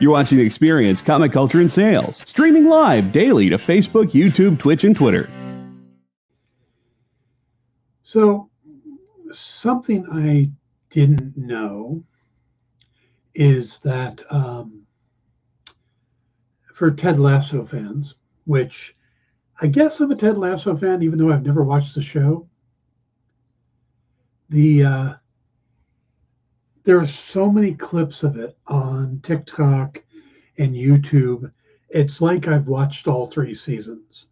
You're watching The Experience, Comic Culture and Sales, streaming live daily to Facebook, YouTube, Twitch, and Twitter. So, something I didn't know is that for Ted Lasso fans, which I guess I'm a Ted Lasso fan, even though I've never watched the show, there are so many clips of it on TikTok and YouTube. It's like I've watched all 3 seasons.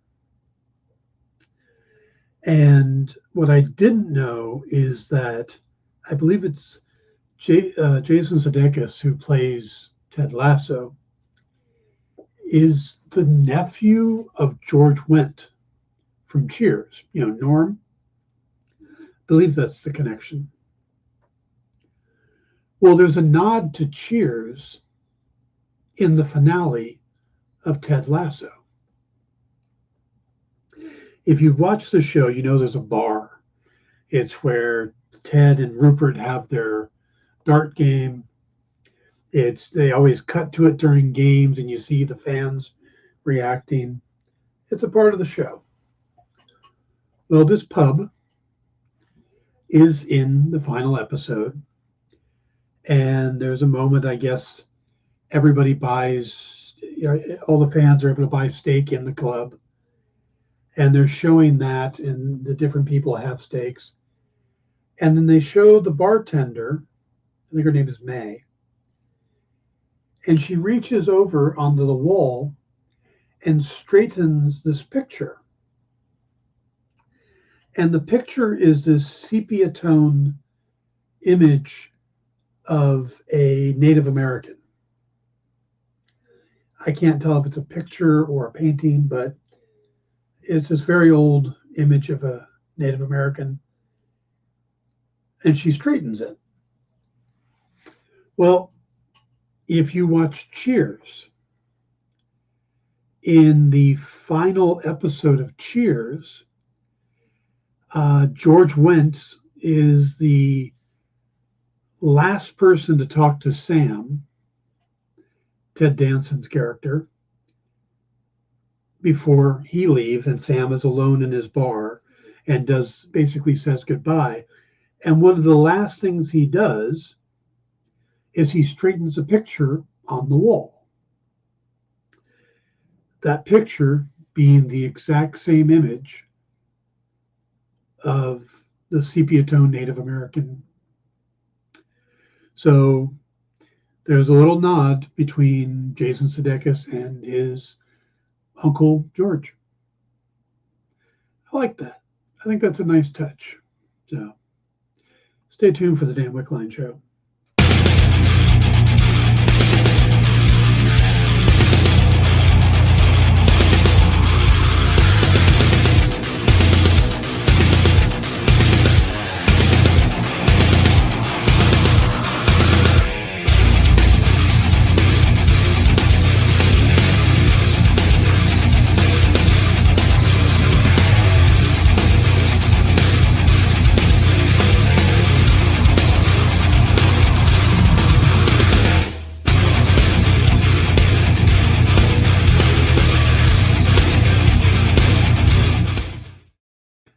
And what I didn't know is that I believe it's Jason Sudeikis, who plays Ted Lasso, is the nephew of George Wendt from Cheers. You know, Norm. I believe that's the connection. Well, there's a nod to Cheers in the finale of Ted Lasso. If you've watched the show, you know there's a bar. It's where Ted and Rupert have their dart game. They always cut to it during games, and you see the fans reacting. It's a part of the show. Well, this pub is in the final episode, and there's a moment, I guess, everybody buys, all the fans are able to buy steak in the club, and they're showing that, and the different people have steaks. And then they show the bartender, I think her name is May, and she reaches over onto the wall and straightens this picture. And the picture is this sepia tone image of a Native American. I can't tell if it's a picture or a painting, but it's this very old image of a Native American. And she straightens it. Well, if you watch Cheers, in the final episode of Cheers, George Wendt is the last person to talk to Sam, Ted Danson's character, before he leaves, and Sam is alone in his bar and basically says goodbye. And one of the last things he does is he straightens a picture on the wall. That picture being the exact same image of the sepia tone Native American. So there's a little nod between Jason Sudeikis and his Uncle George. I like that. I think that's a nice touch. So stay tuned for the Dan Wickline Show.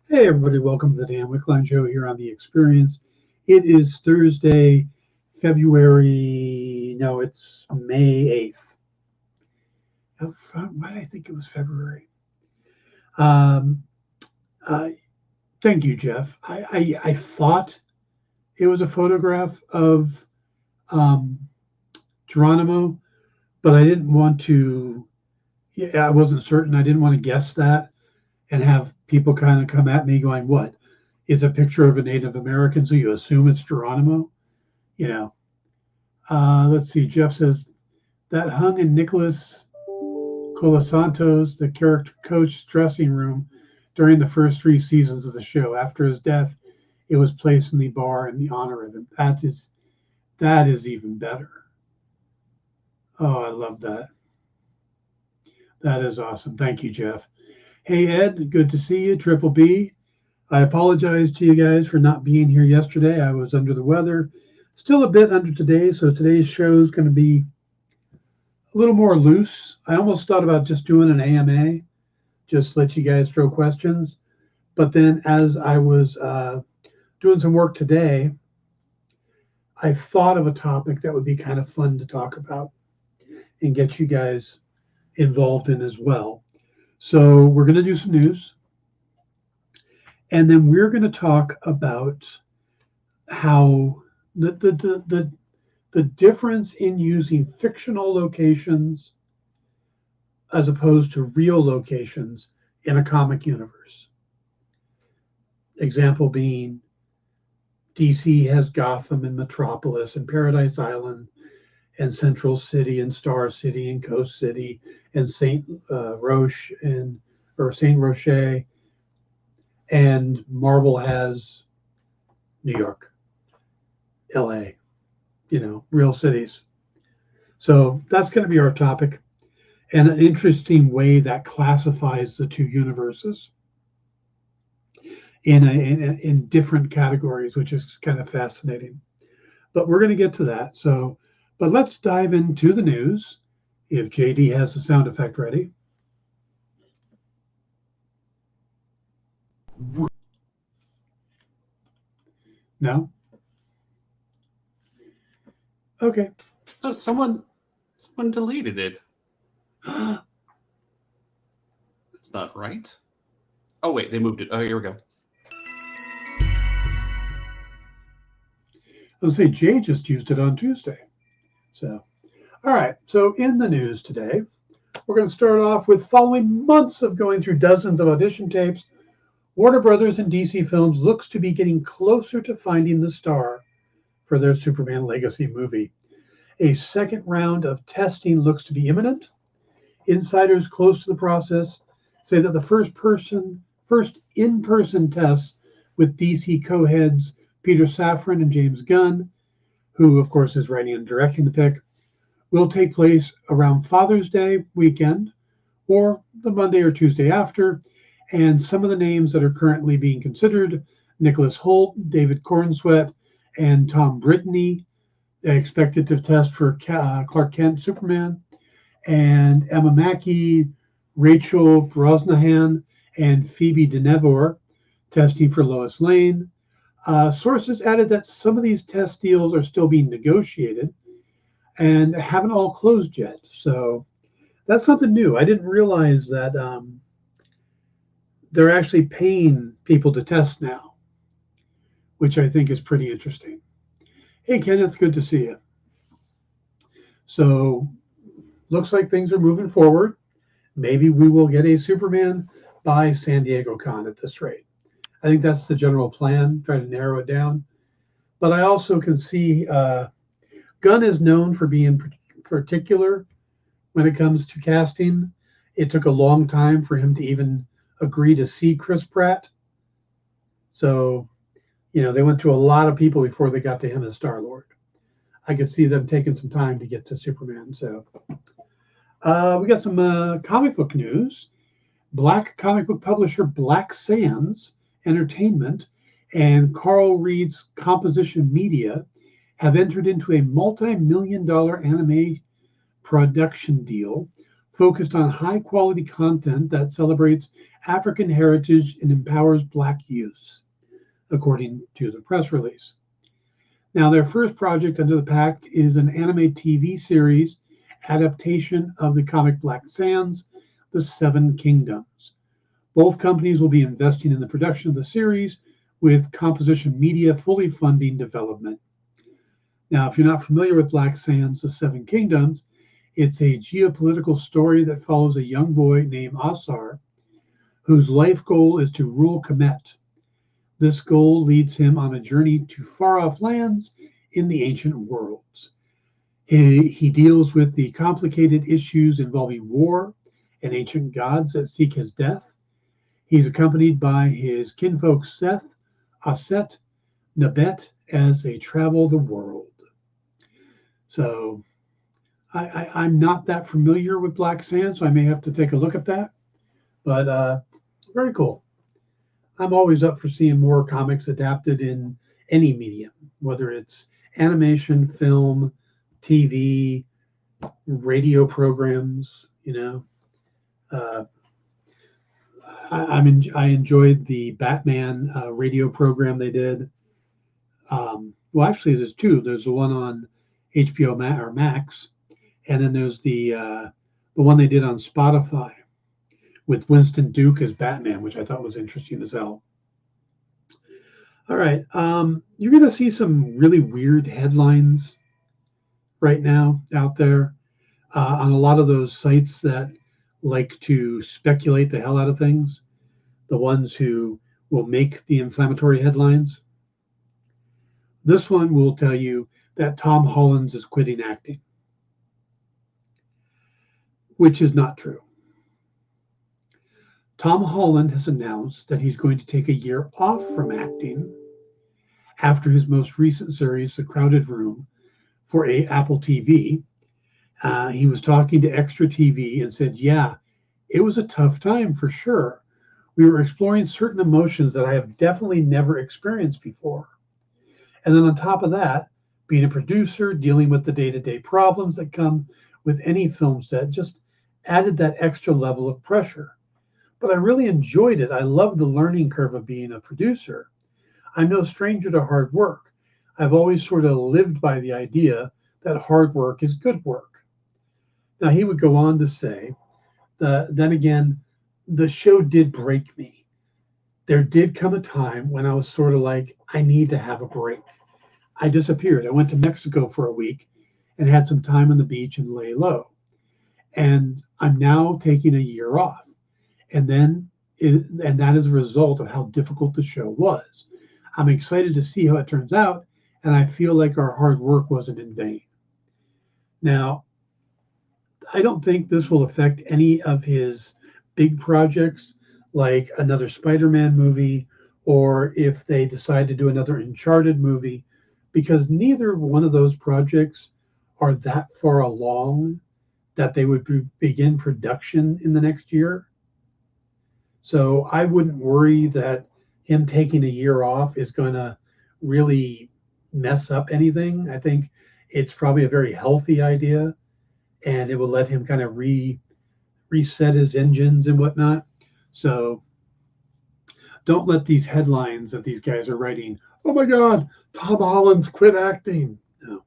Hey everybody, welcome to the Dan Wickline Show here on The Experience. It is Thursday, it's May 8th. Why did I think it was February? Thank you, Jeff. I thought it was a photograph of Geronimo, but I didn't want to, I wasn't certain. I didn't want to guess that and have people kind of come at me going, what? It's a picture of a Native American, so you assume it's Geronimo? You know. Let's see, Jeff says, that hung in Nicholas Colasanto's, the character coach, dressing room during the first 3 seasons of the show. After his death, it was placed in the bar in the honor of him. That is even better. Oh, I love that. That is awesome. Thank you, Jeff. Hey, Ed, good to see you, Triple B. I apologize to you guys for not being here yesterday. I was under the weather. Still a bit under today, so today's show is going to be a little more loose. I almost thought about just doing an AMA, just let you guys throw questions. But then as I was doing some work today, I thought of a topic that would be kind of fun to talk about and get you guys involved in as well. So we're going to do some news, and then we're going to talk about how the difference in using fictional locations as opposed to real locations in a comic universe. Example being DC has Gotham and Metropolis and Paradise Island and Central City and Star City and Coast City and Saint Roche or Saint Roche, and Marvel has New York, LA, real cities. So that's going to be our topic, and an interesting way that classifies the two universes in different categories, which is kind of fascinating. But we're going to get to that. So, but let's dive into the news. If JD has the sound effect ready. No? Okay. Oh, someone deleted it. That's not right. Oh, wait, they moved it. Oh, here we go. Let's say Jay just used it on Tuesday. So, all right. So in the news today, we're going to start off with following months of going through dozens of audition tapes, Warner Brothers and DC Films looks to be getting closer to finding the star for their Superman Legacy movie. A second round of testing looks to be imminent. Insiders close to the process say that the first in-person tests with DC co-heads Peter Safran and James Gunn, who of course is writing and directing the pick, will take place around Father's Day weekend or the Monday or Tuesday after. And some of the names that are currently being considered: Nicholas Hoult, David Cornsweet, and Tom Brittany, expected to test for Clark Kent Superman, and Emma Mackey, Rachel Brosnahan, and Phoebe Denevor testing for Lois Lane. Sources added that some of these test deals are still being negotiated and haven't all closed yet. So that's something new. I didn't realize that they're actually paying people to test now, which I think is pretty interesting. Hey, Ken, it's good to see you. So looks like things are moving forward. Maybe we will get a Superman by San Diego Con at this rate. I think that's the general plan, try to narrow it down. But I also can see Gunn is known for being particular when it comes to casting. It took a long time for him to even agree to see Chris Pratt. So, they went to a lot of people before they got to him as Star-Lord. I could see them taking some time to get to Superman. So we got some comic book news. Black comic book publisher Black Sands Entertainment and Carl Reed's Composition Media have entered into a multi-million-dollar anime production deal focused on high-quality content that celebrates African heritage and empowers Black youth, according to the press release. Now, their first project under the pact is an anime TV series adaptation of the comic Black Sands, The Seven Kingdoms. Both companies will be investing in the production of the series, with Composition Media fully funding development. Now, if you're not familiar with Black Sands, The Seven Kingdoms, it's a geopolitical story that follows a young boy named Asar, whose life goal is to rule Kemet. This goal leads him on a journey to far-off lands in the ancient worlds. He deals with the complicated issues involving war and ancient gods that seek his death. He's accompanied by his kinfolk Seth, Aset, Nabet as they travel the world. So I'm not that familiar with Black Sands, so I may have to take a look at that. But very cool. I'm always up for seeing more comics adapted in any medium, whether it's animation, film, TV, radio programs, Uh, I enjoyed the Batman radio program they did. Well, actually, there's two. There's the one on HBO or Max, and then there's the one they did on Spotify with Winston Duke as Batman, which I thought was interesting as hell. All right, you're going to see some really weird headlines right now out there on a lot of those sites that like to speculate the hell out of things, the ones who will make the inflammatory headlines. This one will tell you that Tom Holland is quitting acting, which is not true. Tom Holland has announced that he's going to take a year off from acting after his most recent series, The Crowded Room, for Apple TV. He was talking to Extra TV and said, yeah, it was a tough time for sure. We were exploring certain emotions that I have definitely never experienced before. And then on top of that, being a producer, dealing with the day-to-day problems that come with any film set just added that extra level of pressure. But I really enjoyed it. I loved the learning curve of being a producer. I'm no stranger to hard work. I've always sort of lived by the idea that hard work is good work. Now, he would go on to say, then again, the show did break me. There did come a time when I was sort of like, I need to have a break. I disappeared. I went to Mexico for a week and had some time on the beach and lay low. And I'm now taking a year off. And that is a result of how difficult the show was. I'm excited to see how it turns out, and I feel like our hard work wasn't in vain. Now, I don't think this will affect any of his big projects, like another Spider-Man movie, or if they decide to do another Uncharted movie, because neither one of those projects are that far along that they would begin production in the next year. So I wouldn't worry that him taking a year off is going to really mess up anything. I think it's probably a very healthy idea, and it will let him kind of reset his engines and whatnot. So don't let these headlines that these guys are writing, oh my God, Tom Holland's quit acting. No.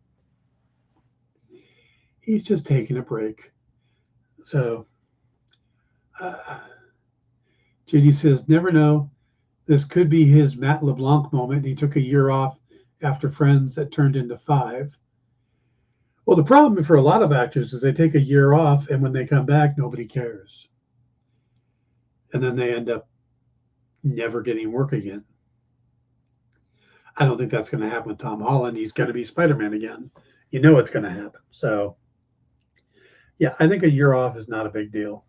He's just taking a break. So JD says, never know. This could be his Matt LeBlanc moment. He took a year off after Friends that turned into 5. Well, the problem for a lot of actors is they take a year off, and when they come back, nobody cares. And then they end up never getting work again. I don't think that's going to happen with Tom Holland. He's going to be Spider-Man again. You know it's going to happen. So, yeah, I think a year off is not a big deal.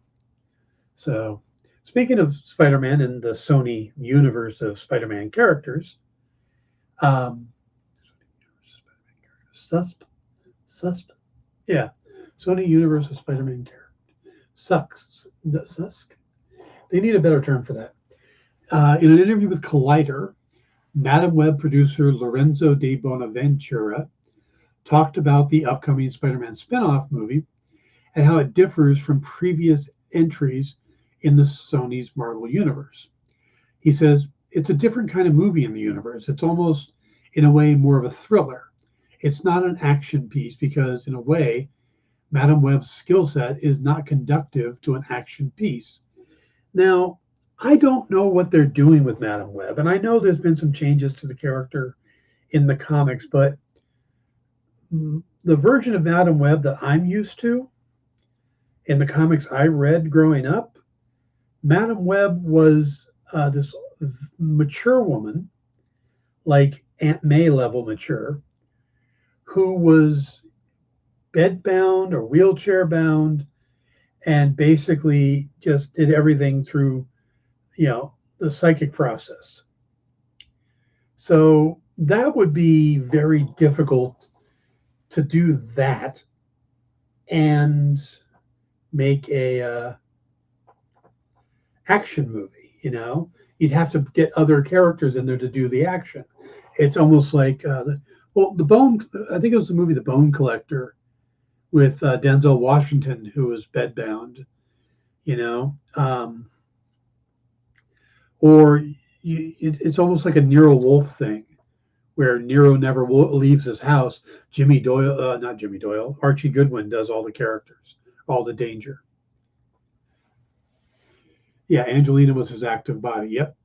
So, speaking of Spider-Man and the Sony universe of Spider-Man characters, yeah, Sony universe of Spider-Man characters. Susk. They need a better term for that. In an interview with Collider, Madam Web producer Lorenzo de Bonaventura talked about the upcoming Spider-Man spin-off movie and how it differs from previous entries in the Sony's Marvel universe. He says, it's a different kind of movie in the universe. It's almost, in a way, more of a thriller. It's not an action piece because, in a way, Madam Web's skill set is not conducive to an action piece. Now, I don't know what they're doing with Madam Web, and I know there's been some changes to the character in the comics, but the version of Madam Web that I'm used to in the comics I read growing up, Madam Web was this mature woman, like Aunt May level mature, who was bedbound or wheelchair bound and basically just did everything through, the psychic process. So that would be very difficult to do that and make a action movie. You'd have to get other characters in there to do the action. It's almost like the Bone. I think it was the movie The Bone Collector, with Denzel Washington, who was bedbound, or it's almost like a Nero Wolfe thing, where Nero never leaves his house. Not Jimmy Doyle, Archie Goodwin does all the characters, all the danger. Yeah, Angelina was his active body. Yep.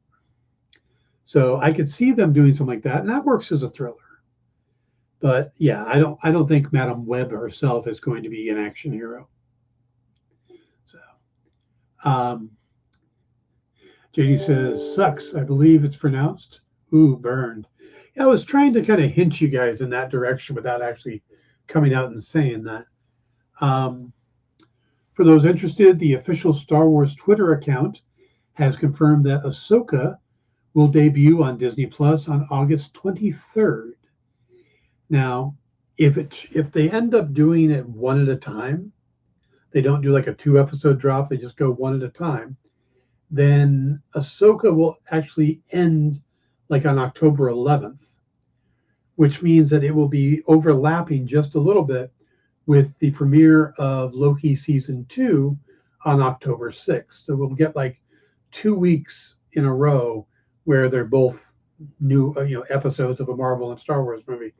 So I could see them doing something like that, and that works as a thriller. But yeah, I don't think Madame Web herself is going to be an action hero. So, JD says sucks. I believe it's pronounced. Ooh, burned. Yeah, I was trying to kind of hint you guys in that direction without actually coming out and saying that. For those interested, the official Star Wars Twitter account has confirmed that Ahsoka will debut on Disney Plus on August 23rd. Now, if they end up doing it one at a time, they don't do like a 2-episode drop, they just go one at a time, then Ahsoka will actually end like on October 11th, which means that it will be overlapping just a little bit with the premiere of Loki season 2 on October 6th. So we'll get like 2 weeks in a row where they're both new, episodes of a Marvel and Star Wars movie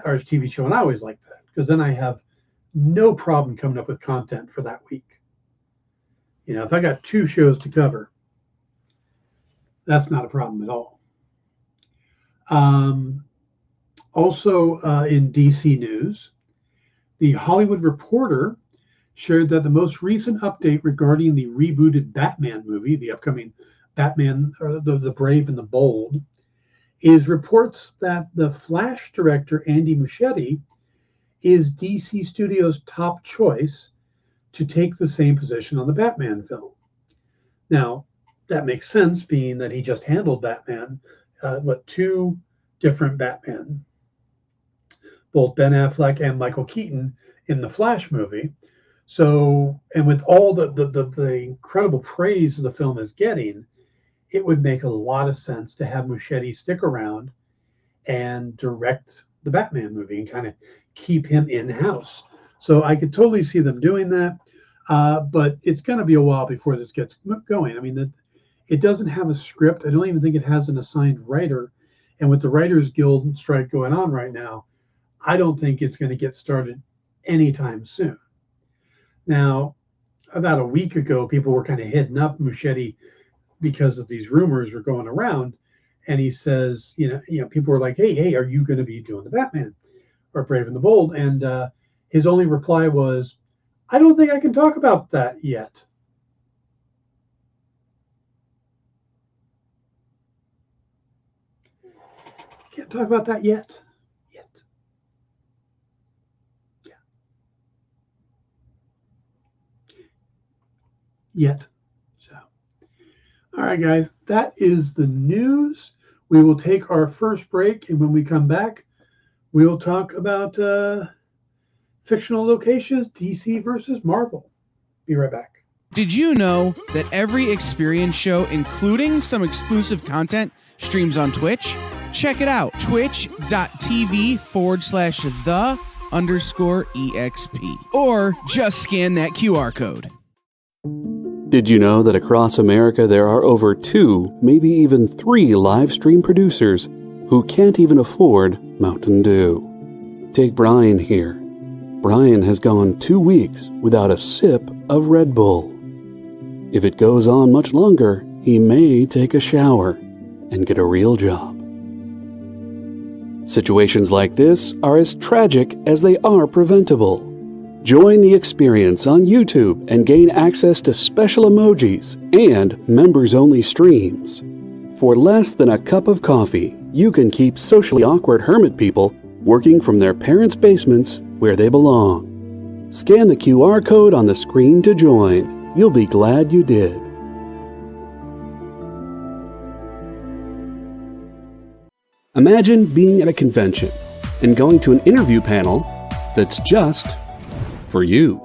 or a TV show. And I always like that because then I have no problem coming up with content for that week. If I got 2 shows to cover, that's not a problem at all. Also, in DC news, the Hollywood Reporter shared that the most recent update regarding the rebooted Batman movie, the upcoming Batman, or the Brave and the Bold, is reports that the Flash director, Andy Muschietti, is DC Studios' top choice to take the same position on the Batman film. Now, that makes sense, being that he just handled Batman, 2 different Batman, both Ben Affleck and Michael Keaton in the Flash movie. So, and with all the incredible praise the film is getting, it would make a lot of sense to have Muschietti stick around and direct the Batman movie and kind of keep him in-house. So I could totally see them doing that, but it's going to be a while before this gets going. I mean, it doesn't have a script. I don't even think it has an assigned writer. And with the Writers Guild strike going on right now, I don't think it's going to get started anytime soon. Now, about a week ago, people were kind of hitting up Muschietti because of these rumors were going around. And he says, people were like, hey, are you going to be doing the Batman or Brave and the Bold? And his only reply was, I don't think I can talk about that yet. Can't talk about that yet. Yet. So, all right, guys, that is the news. We will take our first break, and when we come back, we'll talk about fictional locations, DC versus Marvel. Be right back. Did you know that every experience show, including some exclusive content, streams on Twitch? Check it out, twitch.tv/the_EXP. Or just scan that QR code. Did you know that across America there are over 2, maybe even 3 live stream producers who can't even afford Mountain Dew? Take Brian here. Brian has gone 2 weeks without a sip of Red Bull. If it goes on much longer, he may take a shower and get a real job. Situations like this are as tragic as they are preventable. Join the experience on YouTube and gain access to special emojis and members-only streams. For less than a cup of coffee, you can keep socially awkward hermit people working from their parents' basements where they belong. Scan the QR code on the screen to join. You'll be glad you did. Imagine being at a convention and going to an interview panel that's just for you.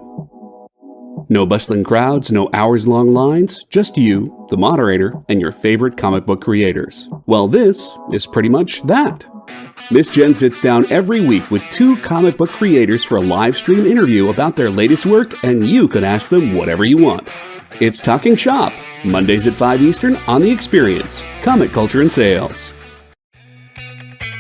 No bustling crowds, no hours-long lines, just you, the moderator, and your favorite comic book creators. Well, this is pretty much that. Miss Jen sits down every week with 2 comic book creators for a live stream interview about their latest work, and you can ask them whatever you want. It's Talking Shop, Mondays at 5 Eastern on The Experience, Comic Culture and Sales.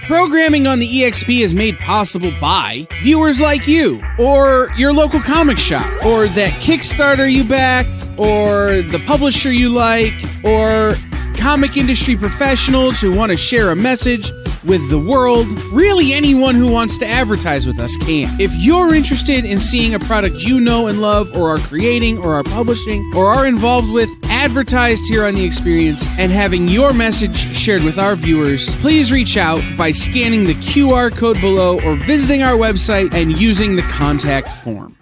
Programming on the EXP is made possible by viewers like you, or your local comic shop, or that Kickstarter you backed, or the publisher you like, or comic industry professionals who want to share a message with the world. Really, anyone who wants to advertise with us can. If you're interested in seeing a product you know and love, or are creating, or are publishing, or are involved with, advertised here on The Experience, and having your message shared with our viewers, please reach out by scanning the QR code below or visiting our website and using the contact form.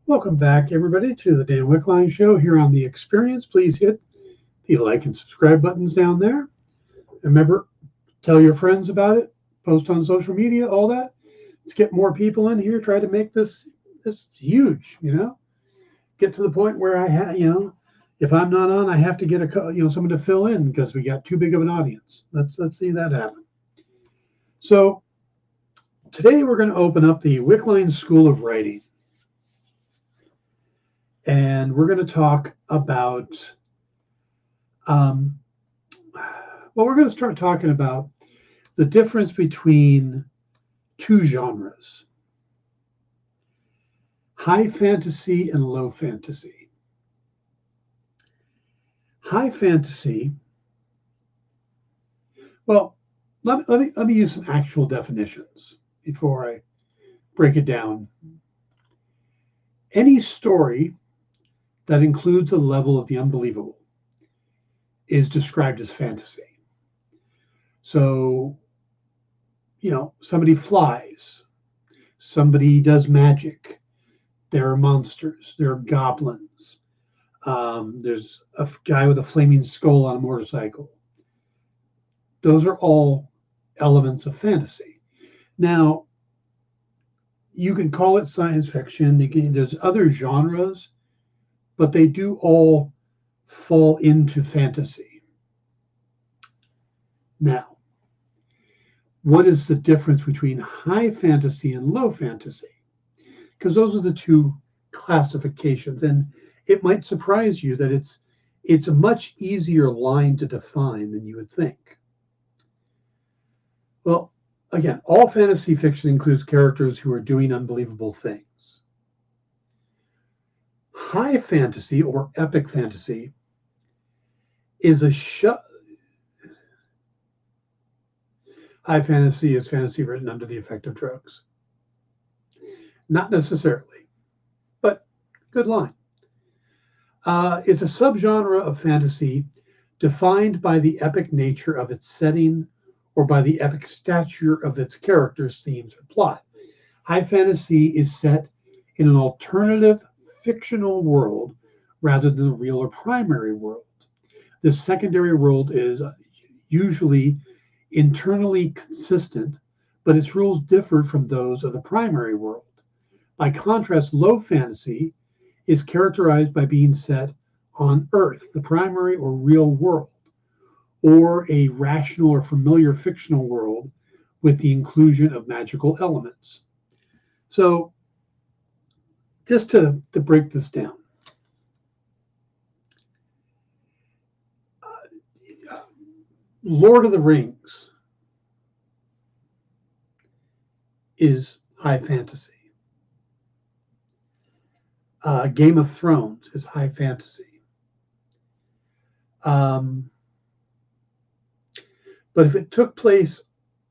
Welcome back, everybody, to the Dan Wickline Show here on The Experience. Please hit the like and subscribe buttons down there. Remember, tell your friends about it, post on social media, all that. Let's get more people in here, try to make this huge, Get to the point where I have, if I'm not on, I have to get someone to fill in because we got too big of an audience. Let's see that happen. So today we're going to open up the Wickline School of Writing. And we're going to talk about, we're going to start talking about the difference between 2 genres, high fantasy and low fantasy. High fantasy, well, let me use some actual definitions before I break it down. Any story that includes a level of the unbelievable is described as fantasy. So, somebody flies, somebody does magic, there are monsters, there are goblins, there's a guy with a flaming skull on a motorcycle. Those are all elements of fantasy. Now, you can call it science fiction, there's other genres, but they do all fall into fantasy. Now, what is the difference between high fantasy and low fantasy? Because those are the 2 classifications, and it might surprise you that it's a much easier line to define than you would think. Well, again, all fantasy fiction includes characters who are doing unbelievable things. High fantasy or epic fantasy is high fantasy is fantasy written under the effect of drugs. Not necessarily, but good line. It's a subgenre of fantasy defined by the epic nature of its setting or by the epic stature of its characters, themes, or plot. High fantasy is set in an alternative fictional world rather than the real or primary world. This secondary world is usually internally consistent, but its rules differ from those of the primary world. By contrast, low fantasy is characterized by being set on Earth, the primary or real world, or a rational or familiar fictional world with the inclusion of magical elements. So, just to break this down, Lord of the Rings is high fantasy. Game of Thrones is high fantasy. But if it took place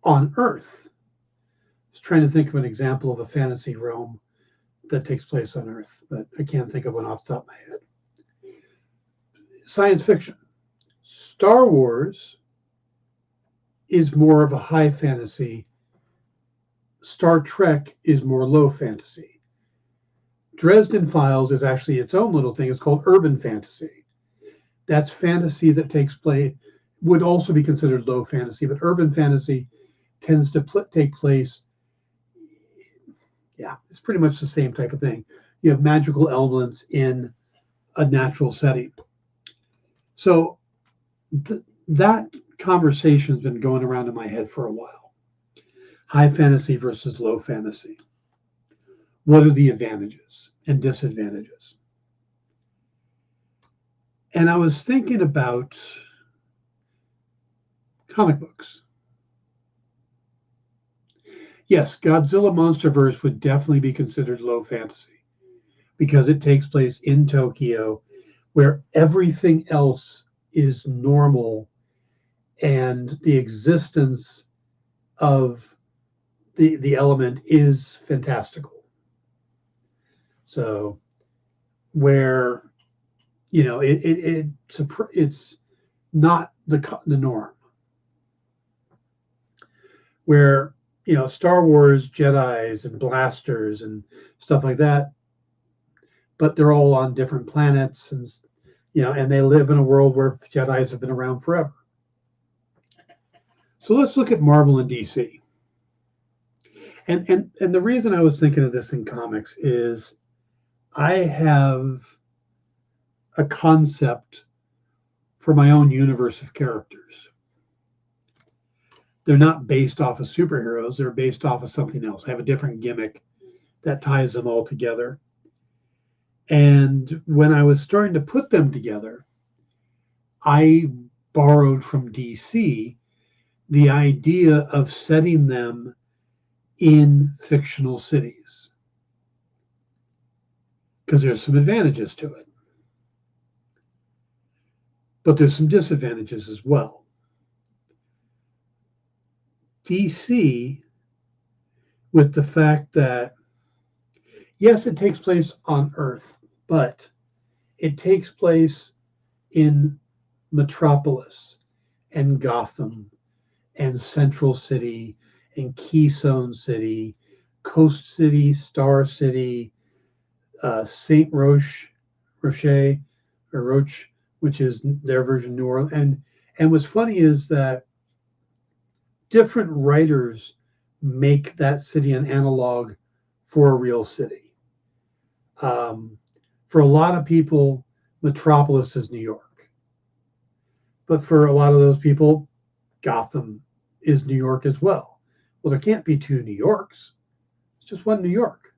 on Earth, I was trying to think of an example of a fantasy realm that takes place on Earth, but I can't think of one off the top of my head. Science fiction. Star Wars is more of a high fantasy. Star Trek is more low fantasy. Dresden Files is actually its own little thing. It's called urban fantasy. That's fantasy that takes place, would also be considered low fantasy, but urban fantasy tends to take place. Yeah, it's pretty much the same type of thing. You have magical elements in a natural setting. So that conversation has been going around in my head for a while. High fantasy versus low fantasy. What are the advantages and disadvantages? And I was thinking about comic books. Yes, Godzilla Monsterverse would definitely be considered low fantasy because it takes place in Tokyo where everything else is normal and the existence of the element is fantastical. So where, you know, it's not the norm. Where, you know, Star Wars Jedis and blasters and stuff like that, but they're all on different planets, and you know, and they live in a world where Jedis have been around forever. So let's look at Marvel and DC. And the reason I was thinking of this in comics is I have a concept for my own universe of characters. They're not based off of superheroes. They're based off of something else. They have a different gimmick that ties them all together. And when I was starting to put them together, I borrowed from DC the idea of setting them in fictional cities, because there's some advantages to it. But there's some disadvantages as well. DC, with the fact that, yes, it takes place on Earth, but it takes place in Metropolis and Gotham and Central City and Keystone City, Coast City, Star City, St. Roche, which is their version of New Orleans. And what's funny is that different writers make that city an analog for a real city. For a lot of people, Metropolis is New York. But for a lot of those people, Gotham is New York as well. Well, there can't be two New Yorks. It's just one New York.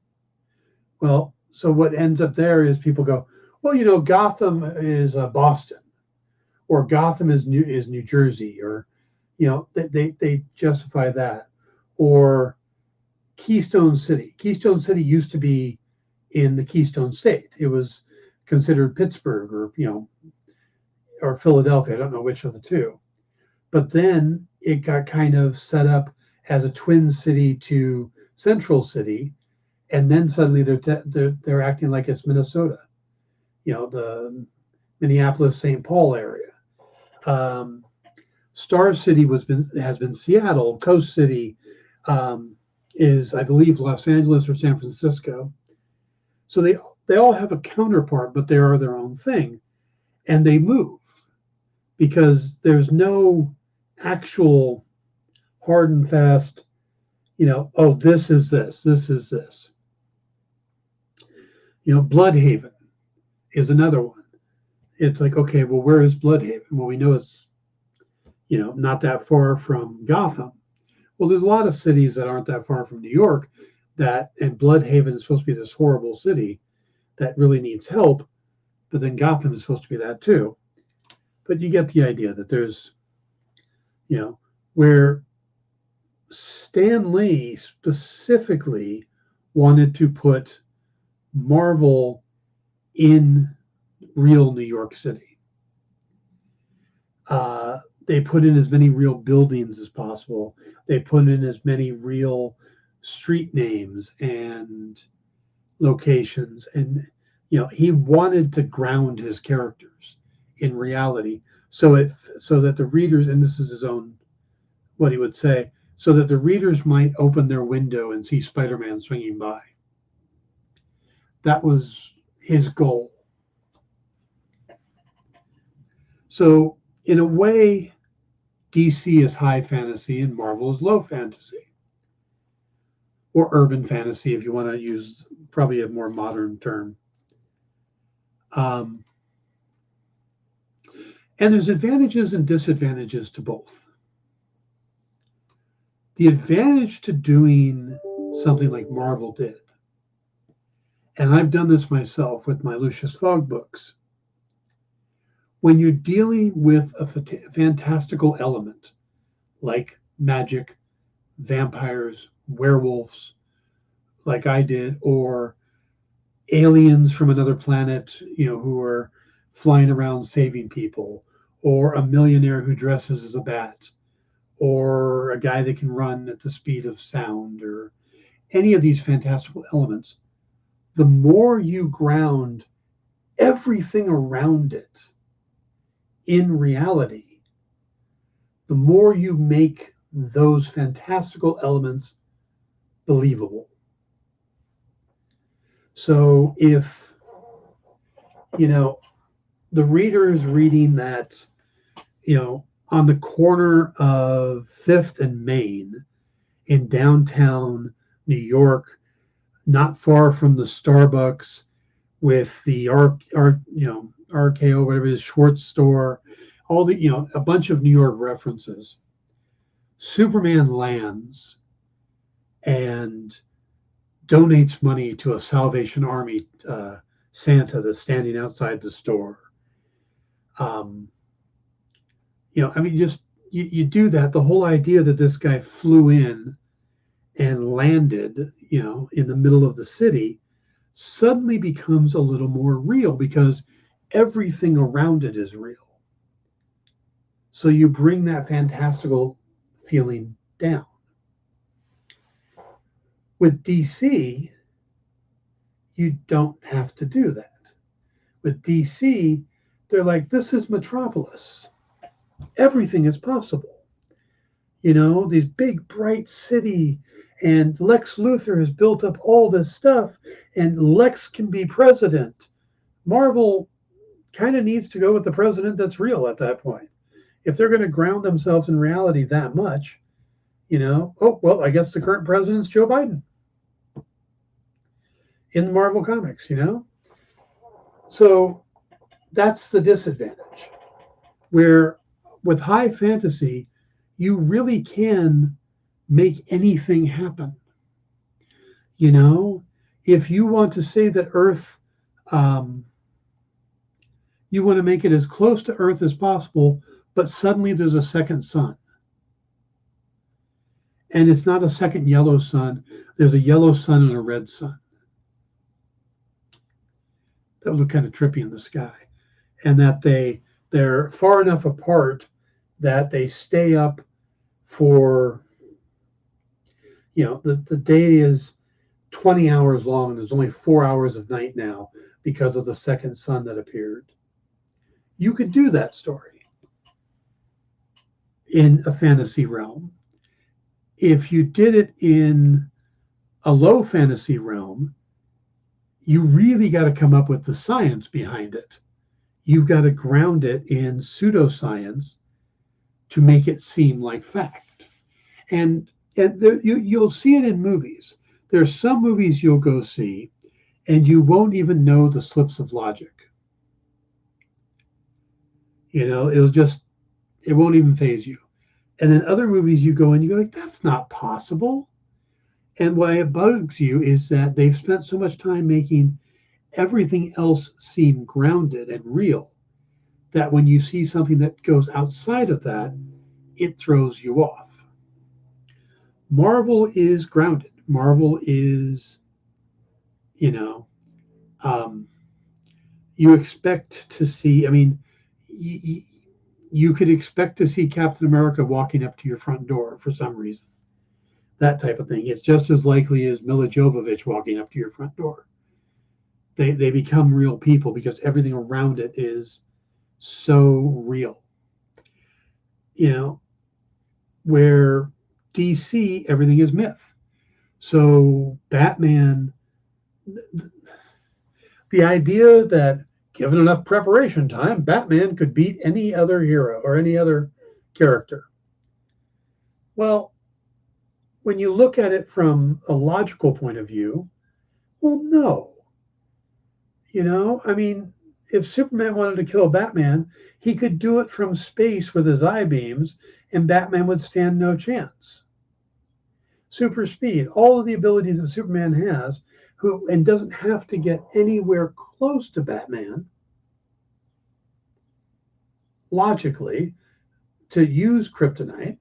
Well, so what ends up there is people go, well, you know, Gotham is Boston, or Gotham is New Jersey, or, you know, they justify that. Or Keystone City. Keystone City used to be in the Keystone State. It was considered Pittsburgh, or, you know, or Philadelphia. I don't know which of the two. But then it got kind of set up as a twin city to Central City, and then suddenly they're acting like it's Minnesota, you know, the Minneapolis-St. Paul area. Star City has been Seattle. Coast City is, I believe, Los Angeles or San Francisco. So they all have a counterpart, but they are their own thing, and they move because there's no actual hard and fast, you know, oh, this is this is this. You know, Bloodhaven is another one. It's like, okay, well, where is Bloodhaven? Well, we know it's, you know, not that far from Gotham. Well, there's a lot of cities that aren't that far from New York and Bloodhaven is supposed to be this horrible city that really needs help, but then Gotham is supposed to be that too. But you get the idea that there's, you know, where Stan Lee specifically wanted to put Marvel in real New York City. They put in as many real buildings as possible. They put in as many real street names and locations, and he wanted to ground his characters in reality, so that the readers, and this is his own what he would say, so that the readers might open their window and see Spider-Man swinging by. That was his goal. So in a way, DC is high fantasy and Marvel is low fantasy, or urban fantasy, if you want to use probably a more modern term. And there's advantages and disadvantages to both. The advantage to doing something like Marvel did, and I've done this myself with my Lucius Fogg books, when you're dealing with a fantastical element like magic, vampires, werewolves, like I did, or aliens from another planet, who are flying around saving people, or a millionaire who dresses as a bat, or a guy that can run at the speed of sound, or any of these fantastical elements, the more you ground everything around it in reality, the more you make those fantastical elements believable. So if, the reader is reading that, on the corner of 5th and Main in downtown New York, not far from the Starbucks with the RKO, whatever it is, Schwartz store, all the, a bunch of New York references. Superman lands and donates money to a Salvation Army Santa that's standing outside the store. You do that. The whole idea that this guy flew in and landed, in the middle of the city suddenly becomes a little more real because everything around it is real. So you bring that fantastical feeling down. With DC, you don't have to do that. With DC, they're like, this is Metropolis. Everything is possible. These big, bright city, and Lex Luthor has built up all this stuff, and Lex can be president. Marvel kind of needs to go with the president that's real at that point. If they're going to ground themselves in reality that much, I guess the current president's Joe Biden in Marvel Comics, So that's the disadvantage, where with high fantasy, you really can make anything happen. If you want to say that Earth, you want to make it as close to Earth as possible, but suddenly there's a second sun. And it's not a second yellow sun. There's a yellow sun and a red sun. That would look kind of trippy in the sky. And that they're far enough apart that they stay up for, the day is 20 hours long. There's only 4 hours of night now because of the second sun that appeared. You could do that story in a fantasy realm. If you did it in a low fantasy realm, you really got to come up with the science behind it. You've got to ground it in pseudoscience to make it seem like fact. And you'll see it in movies. There's some movies you'll go see, and you won't even know the slips of logic. It won't even faze you. And then other movies you go and you go like, that's not possible. And why it bugs you is that they've spent so much time making everything else seem grounded and real that when you see something that goes outside of that, it throws you off. Marvel is grounded. Marvel is, you expect to see, you could expect to see Captain America walking up to your front door for some reason. That type of thing. It's just as likely as Mila Jovovich walking up to your front door. They become real people because everything around it is so real. You know, where DC, everything is myth. So Batman, the idea that given enough preparation time, Batman could beat any other hero or any other character. Well, when you look at it from a logical point of view, well, no. You know, I mean, if Superman wanted to kill Batman, he could do it from space with his eye beams, and Batman would stand no chance. Super speed, all of the abilities that Superman has, and doesn't have to get anywhere close to Batman, logically, to use kryptonite.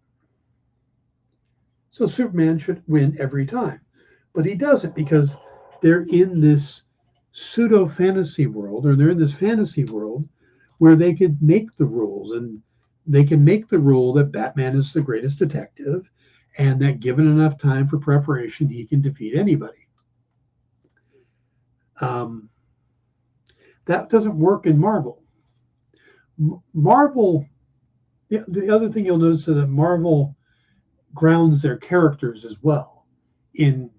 So Superman should win every time. But he doesn't, because they're in this pseudo fantasy world, or they're in this fantasy world where they could make the rules, and they can make the rule that Batman is the greatest detective, and that given enough time for preparation, he can defeat anybody. That doesn't work in Marvel. Marvel, the other thing you'll notice is that Marvel grounds their characters as well in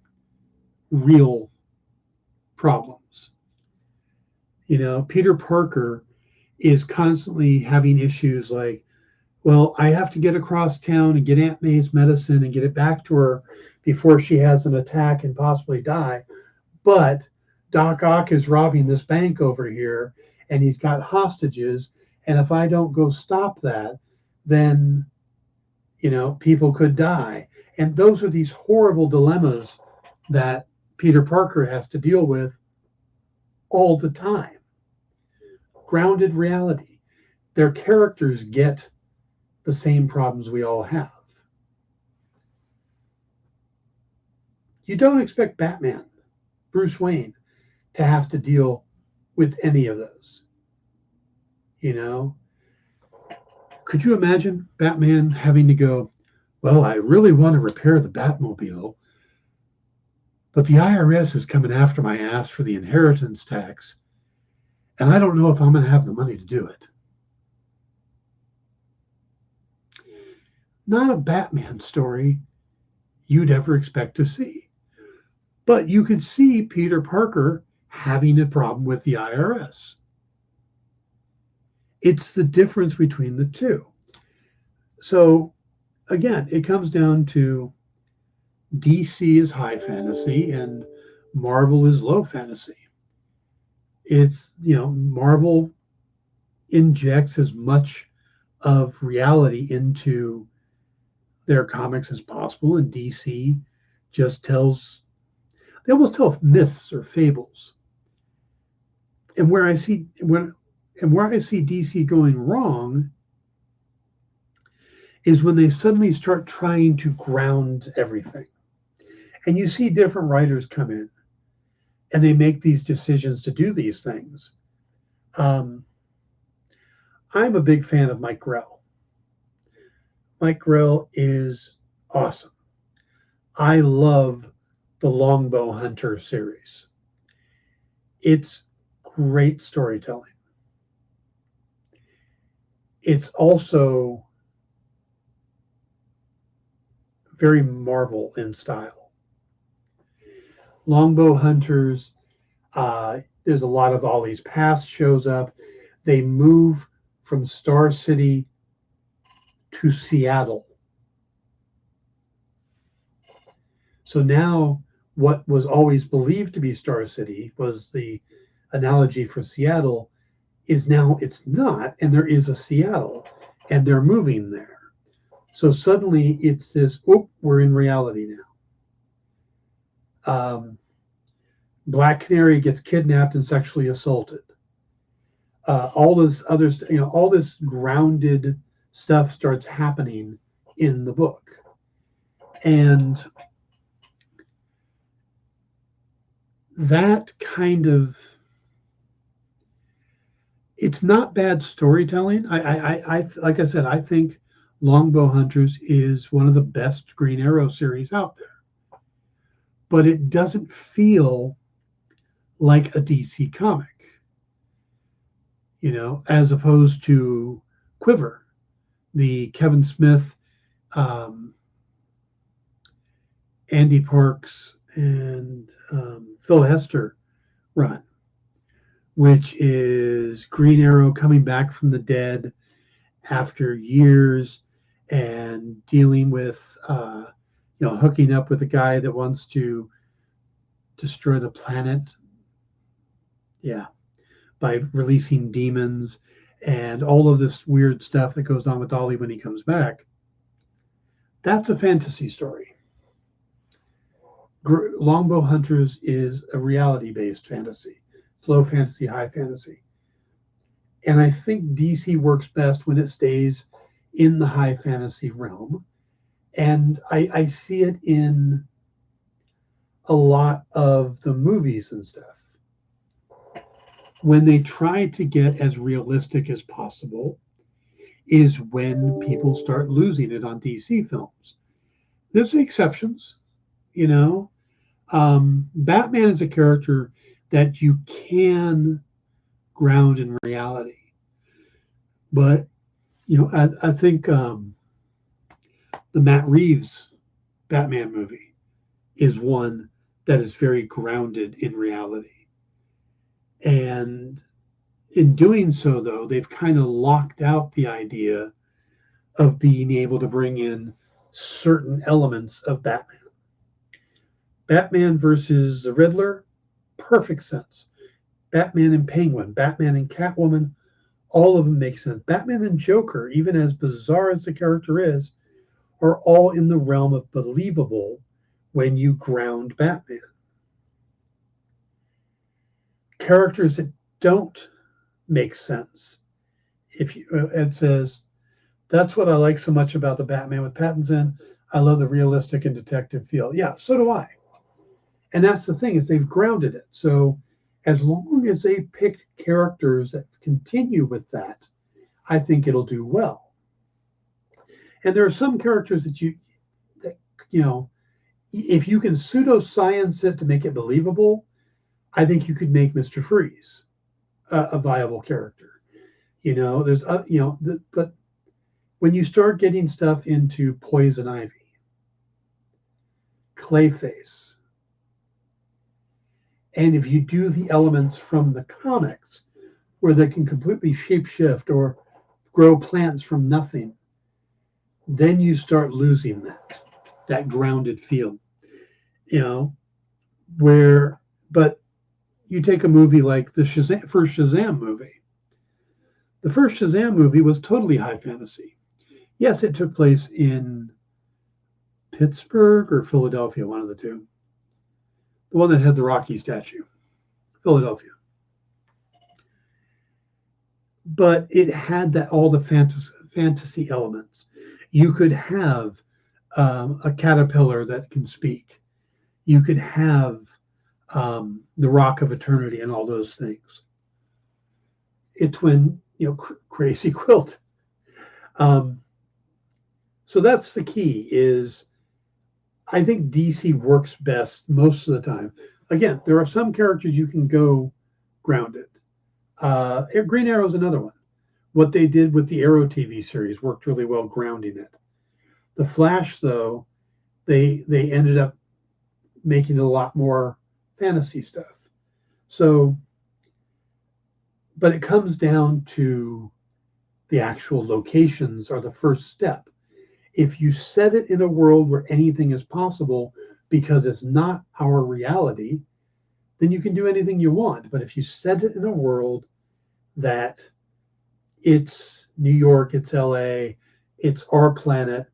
real problems. You know, Peter Parker is constantly having issues like, well, I have to get across town and get Aunt May's medicine and get it back to her before she has an attack and possibly die. But Doc Ock is robbing this bank over here, and he's got hostages. And if I don't go stop that, then, you know, people could die. And those are these horrible dilemmas that Peter Parker has to deal with all the time. Grounded reality. Their characters get the same problems we all have. You don't expect Batman, Bruce Wayne, to have to deal with any of those. You know, could you imagine Batman having to go, well, I really want to repair the Batmobile, but the IRS is coming after my ass for the inheritance tax, and I don't know if I'm going to have the money to do it. Not a Batman story you'd ever expect to see. But you could see Peter Parker having a problem with the IRS. It's the difference between the two. So, again, it comes down to DC is high fantasy and Marvel is low fantasy. It's, you know, Marvel injects as much of reality into their comics as possible, and DC just they almost tell myths or fables. And where I see DC going wrong is when they suddenly start trying to ground everything. And you see different writers come in and they make these decisions to do these things. I'm a big fan of Mike Grell. Mike Grell is awesome. I love the Longbow Hunter series. It's great storytelling. It's also very Marvel in style. Longbow Hunters, there's a lot of Ollie's Past shows up. They move from Star City to Seattle. So now what was always believed to be Star City was the analogy for Seattle is now it's not, and there is a Seattle, and they're moving there. So suddenly it's this, we're in reality now. Black Canary gets kidnapped and sexually assaulted. All this other, all this grounded stuff starts happening in the book. And that kind of, it's not bad storytelling. I like I said, I think Longbow Hunters is one of the best Green Arrow series out there. But it doesn't feel like a DC comic, as opposed to Quiver, the Kevin Smith, Andy Parks, and Phil Hester run, which is Green Arrow coming back from the dead after years and dealing with, hooking up with a guy that wants to destroy the planet. Yeah. By releasing demons and all of this weird stuff that goes on with Ollie when he comes back. That's a fantasy story. Longbow Hunters is a reality-based fantasy. Low fantasy, high fantasy. And I think DC works best when it stays in the high fantasy realm. And I see it in a lot of the movies and stuff. When they try to get as realistic as possible is when people start losing it on DC films. There's exceptions, Batman is a character that you can ground in reality. But, I think the Matt Reeves Batman movie is one that is very grounded in reality. And in doing so, though, they've kind of locked out the idea of being able to bring in certain elements of Batman. Batman versus the Riddler, perfect sense. Batman and Penguin, Batman and Catwoman, all of them make sense. Batman and Joker, even as bizarre as the character is, are all in the realm of believable when you ground Batman. Characters that don't make sense. It says, that's what I like so much about the Batman with Pattinson. I love the realistic and detective feel. Yeah, so do I. And that's the thing, is they've grounded it. So as long as they pick characters that continue with that, I think it'll do well. And there are some characters that if you can pseudoscience it to make it believable, I think you could make Mr. Freeze a viable character. But when you start getting stuff into Poison Ivy, Clayface, and if you do the elements from the comics where they can completely shapeshift or grow plants from nothing, then you start losing that grounded feel. But you take a movie like the first Shazam movie. The first Shazam movie was totally high fantasy. Yes, it took place in Pittsburgh or Philadelphia, one of the two. The one that had the Rocky statue, Philadelphia. But it had all the fantasy elements. You could have a caterpillar that can speak. You could have the Rock of Eternity and all those things. It's when, Crazy Quilt. So that's the key, is I think DC works best most of the time. Again, there are some characters you can go grounded. Green Arrow is another one. What they did with the Arrow TV series worked really well grounding it. The Flash, though, they ended up making it a lot more fantasy stuff. So, but it comes down to the actual locations are the first step. If you set it in a world where anything is possible because it's not our reality, then you can do anything you want. But if you set it in a world that it's New York, it's LA, it's our planet,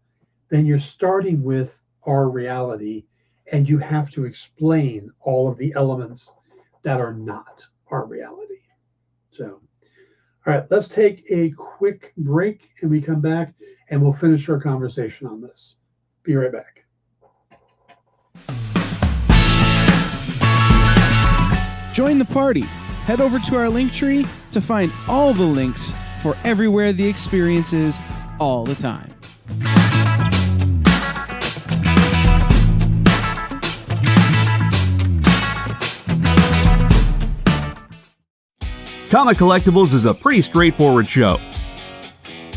then you're starting with our reality, and you have to explain all of the elements that are not our reality. So, all right, let's take a quick break, and we come back and we'll finish our conversation on this. Be right back. Join the party. Head over to our link tree to find all the links for everywhere the experience is all the time. Comic Collectibles is a pretty straightforward show.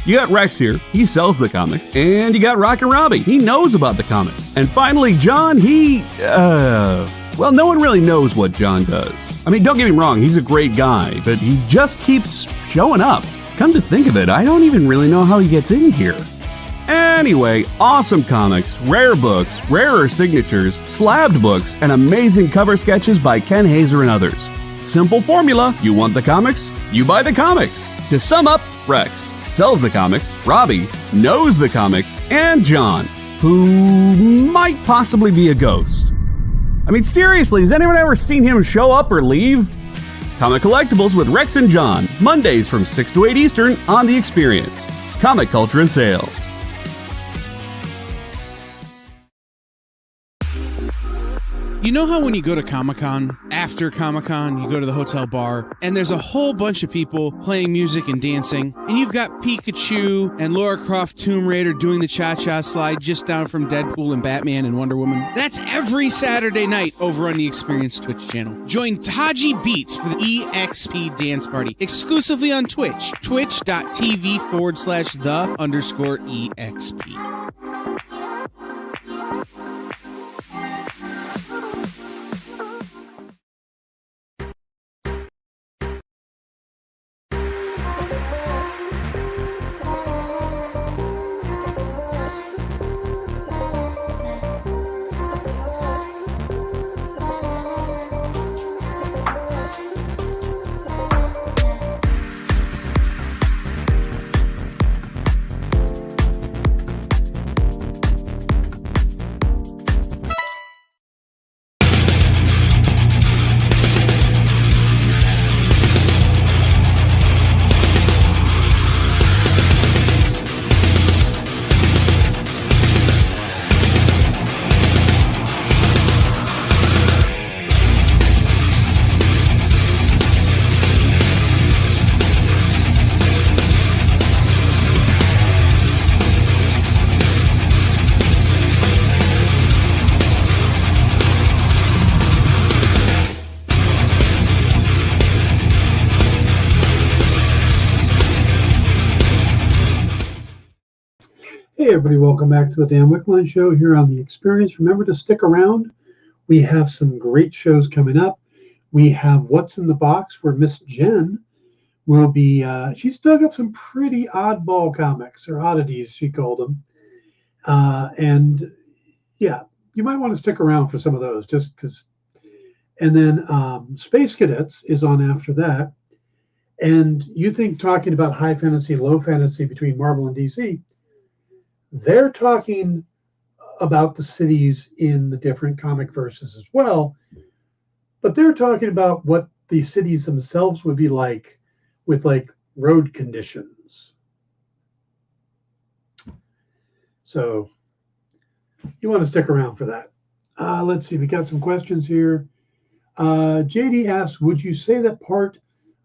You got Rex here, he sells the comics, and you got Rockin' Robbie, he knows about the comics. And finally, John, well, no one really knows what John does. I mean, don't get me wrong, he's a great guy, but he just keeps showing up. Come to think of it, I don't even really know how he gets in here. Anyway, awesome comics, rare books, rarer signatures, slabbed books, and amazing cover sketches by Ken Hazer and others. Simple formula, you want the comics, you buy the comics. To sum up, Rex sells the comics, Robbie knows the comics, and John, who might possibly be a ghost. I mean, seriously, has anyone ever seen him show up or leave? Comic Collectibles with Rex and John, Mondays from 6 to 8 Eastern on The Experience. Comic Culture and Sales. You know how when you go to Comic-Con, after Comic-Con, you go to the hotel bar, and there's a whole bunch of people playing music and dancing, and you've got Pikachu and Lara Croft Tomb Raider doing the cha-cha slide just down from Deadpool and Batman and Wonder Woman? That's every Saturday night over on the Experience Twitch channel. Join Taji Beats for the EXP Dance Party, exclusively on Twitch, twitch.tv/the_EXP. Hey everybody, welcome back to the Dan Wickline Show here on The Experience. Remember to stick around. We have some great shows coming up. We have What's in the Box, where Miss Jen will be, she's dug up some pretty oddball comics, or oddities, she called them. And yeah, you might want to stick around for some of those, just because. And then Space Cadets is on after that. And you think talking about high fantasy, low fantasy between Marvel and DC, they're talking about the cities in the different comic verses as well, but they're talking about what the cities themselves would be like with like road conditions. So you want to stick around for that. Let's see, we got some questions here. JD asks, would you say that part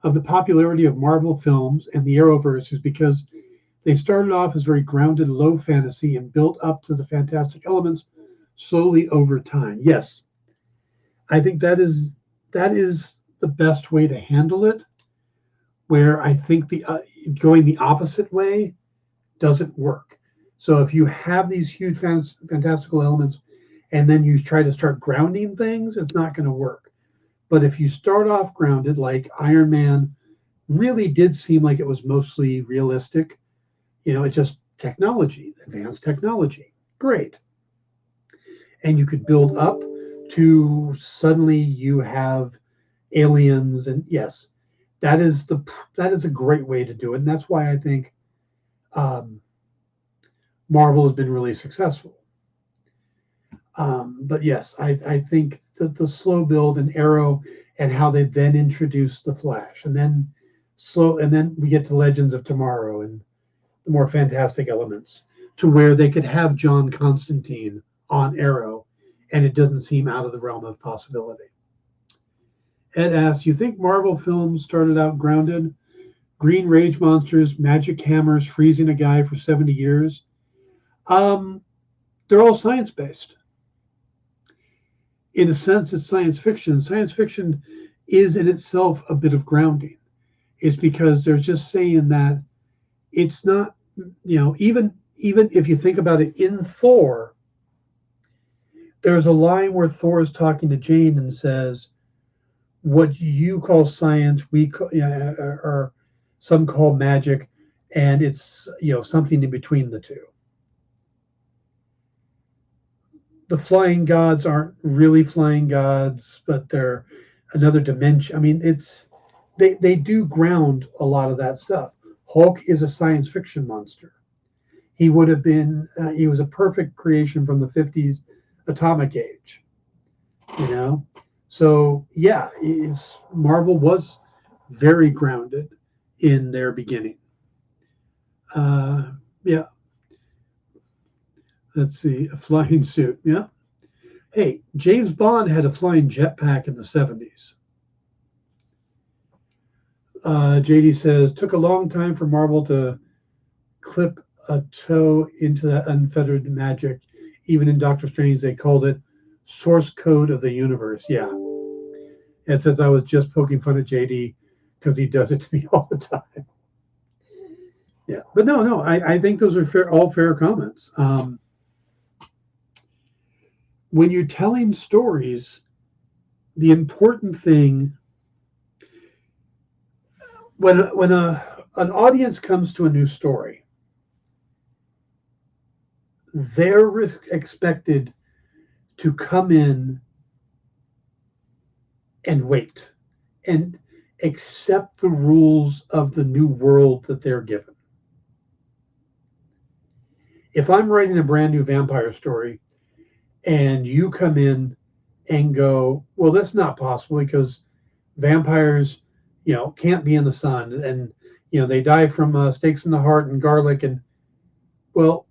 of the popularity of Marvel films and the Arrowverse is because they started off as very grounded, low fantasy and built up to the fantastic elements slowly over time? Yes, I think that is the best way to handle it. Where I think the going the opposite way doesn't work. So if you have these huge fantastical elements and then you try to start grounding things, it's not going to work. But if you start off grounded, like Iron Man really did seem like it was mostly realistic. You know, it's just technology, advanced technology. Great. And you could build up to suddenly you have aliens, and yes, that is a great way to do it. And that's why I think Marvel has been really successful. But yes, I think that the slow build and Arrow and how they then introduce the Flash, and then we get to Legends of Tomorrow and the more fantastic elements, to where they could have John Constantine on Arrow and it doesn't seem out of the realm of possibility. Ed asks, you think Marvel films started out grounded? Green rage monsters, magic hammers, freezing a guy for 70 years. They're all science-based. In a sense, it's science fiction. Science fiction is in itself a bit of grounding. is because they're just saying that it's not, even if you think about it in Thor, there's a line where Thor is talking to Jane and says, what you call science, or some call magic, and it's something in between the two. The flying gods aren't really flying gods, but they're another dimension. I mean, they do ground a lot of that stuff. Hulk is a science fiction monster. He would have been, he was a perfect creation from the 50s atomic age, So yeah, Marvel was very grounded in their beginning. Yeah. Let's see, a flying suit. Yeah. Hey, James Bond had a flying jetpack in the 70s. JD says, took a long time for Marvel to clip a toe into that unfettered magic. Even in Doctor Strange, they called it source code of the universe. Yeah. And since I was just poking fun at JD because he does it to me all the time. Yeah. But no, I think those are all fair comments. When you're telling stories, the important thing, when an audience comes to a new story, they're expected to come in and wait and accept the rules of the new world that they're given. If I'm writing a brand new vampire story and you come in and go, well, that's not possible because vampires, can't be in the sun, and they die from stakes in the heart and garlic. And well,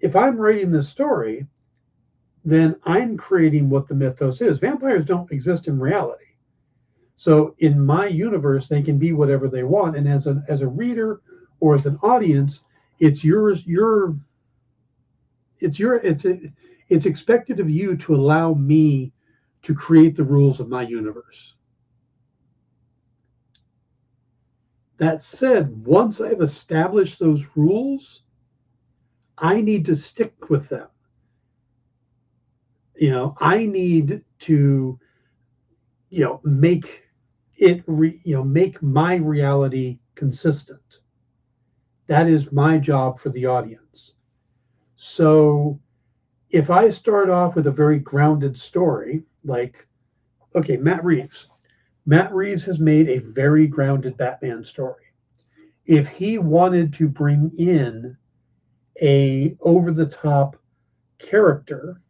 if I'm writing this story, then I'm creating what the mythos is. Vampires don't exist in reality. So in my universe, they can be whatever they want. And as a reader or as an audience, it's expected of you to allow me to create the rules of my universe. That said, once I've established those rules, I need to stick with them. I need to, make it, make my reality consistent. That is my job for the audience. So if I start off with a very grounded story, like, okay, Matt Reeves has made a very grounded Batman story. If he wanted to bring in a over-the-top character,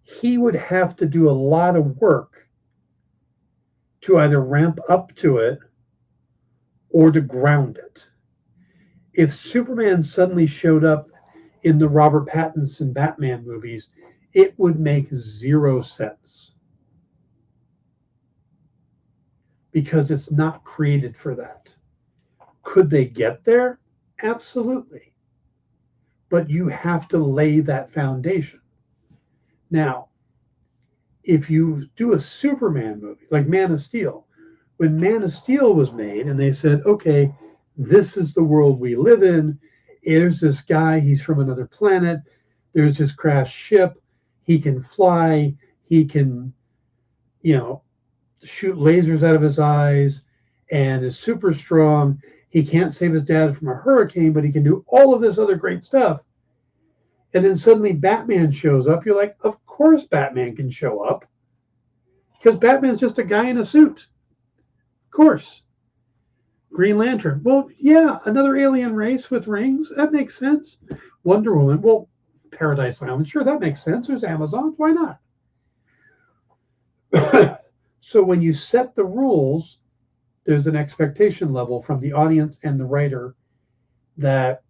he would have to do a lot of work to either ramp up to it or to ground it. If Superman suddenly showed up in the Robert Pattinson Batman movies, it would make zero sense. Because it's not created for that. Could they get there? Absolutely. But you have to lay that foundation. Now, if you do a Superman movie, like Man of Steel, when Man of Steel was made and they said, okay, this is the world we live in. There's this guy, he's from another planet. There's this crashed ship. He can fly. He can, shoot lasers out of his eyes and is super strong. He can't save his dad from a hurricane, but he can do all of this other great stuff. And then suddenly Batman shows up. You're like, of course Batman can show up. Because Batman's just a guy in a suit. Of course. Green Lantern. Well, yeah, another alien race with rings. That makes sense. Wonder Woman. Well, Paradise Island. Sure, that makes sense. There's Amazon. Why not? So when you set the rules, there's an expectation level from the audience and the writer that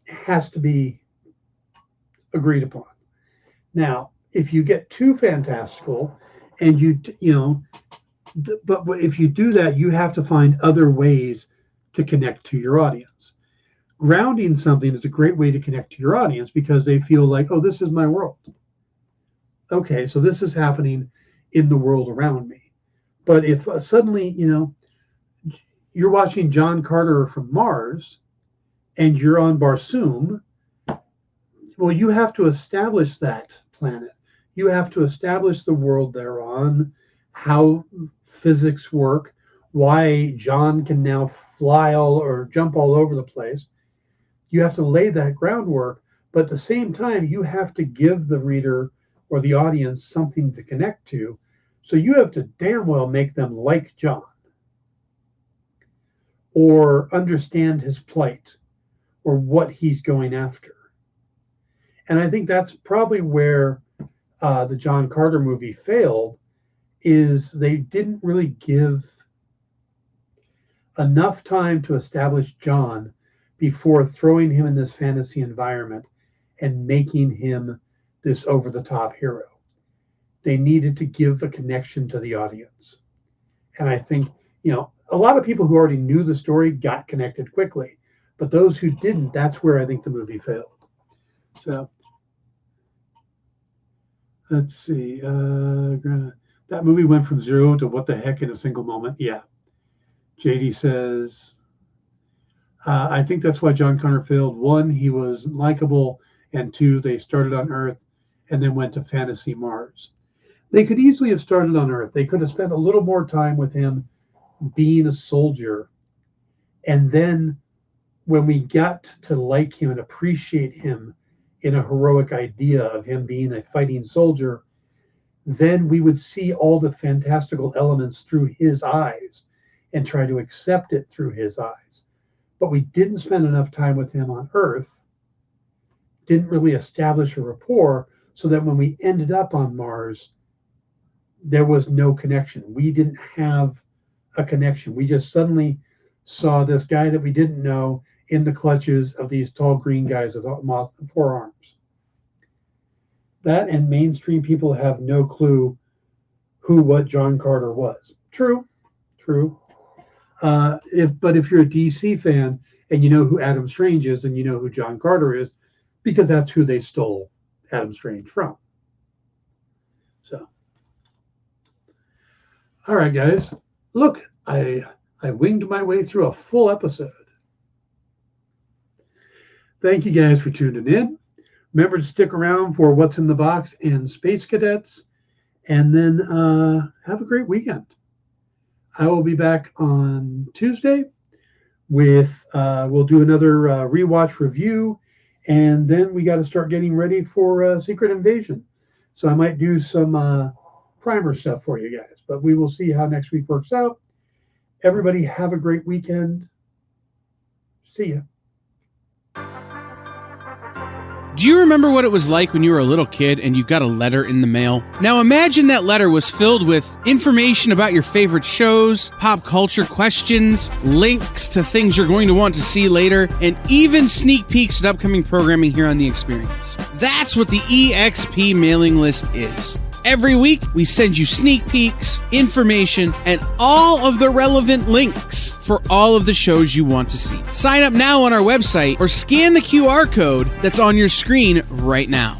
has to be agreed upon. Now, if you get too fantastical and but if you do that, you have to find other ways to connect to your audience. Grounding something is a great way to connect to your audience because they feel like, oh, this is my world. Okay, so this is happening in the world around me. But if suddenly, you're watching John Carter from Mars and you're on Barsoom, well, you have to establish that planet. You have to establish the world they're on, how physics work, why John can now fly all or jump all over the place. You have to lay that groundwork, but at the same time, you have to give the reader or the audience something to connect to. So you have to damn well make them like John or understand his plight or what he's going after. And I think that's probably where the John Carter movie failed, is they didn't really give enough time to establish John before throwing him in this fantasy environment and making him this over-the-top hero. They needed to give a connection to the audience. And I think, a lot of people who already knew the story got connected quickly, but those who didn't, that's where I think the movie failed. So let's see. That movie went from 0 to what the heck in a single moment. Yeah. JD says, I think that's why John Connor failed. 1, he was likable, and 2, they started on Earth and then went to fantasy Mars. They could easily have started on Earth. They could have spent a little more time with him being a soldier. And then when we got to like him and appreciate him in a heroic idea of him being a fighting soldier, then we would see all the fantastical elements through his eyes and try to accept it through his eyes. But we didn't spend enough time with him on Earth, didn't really establish a rapport, so that when we ended up on Mars, there was no connection. We didn't have a connection. We just suddenly saw this guy that we didn't know in the clutches of these tall green guys with 4 arms. That, and mainstream people have no clue what John Carter was. True. If you're a DC fan and you know who Adam Strange is and you know who John Carter is, because that's who they stole Adam Strange from. So, all right, guys. Look, I winged my way through a full episode. Thank you guys for tuning in. Remember to stick around for What's in the Box and Space Cadets, and then have a great weekend. I will be back on Tuesday with, we'll do another rewatch review, and then we got to start getting ready for Secret Invasion. So I might do some primer stuff for you guys, but we will see how next week works out. Everybody have a great weekend. See ya. Do you remember what it was like when you were a little kid and you got a letter in the mail? Now imagine that letter was filled with information about your favorite shows, pop culture questions, links to things you're going to want to see later, and even sneak peeks at upcoming programming here on The Experience. That's what the EXP mailing list is. Every week, we send you sneak peeks, information, and all of the relevant links for all of the shows you want to see. Sign up now on our website or scan the QR code that's on your screen right now.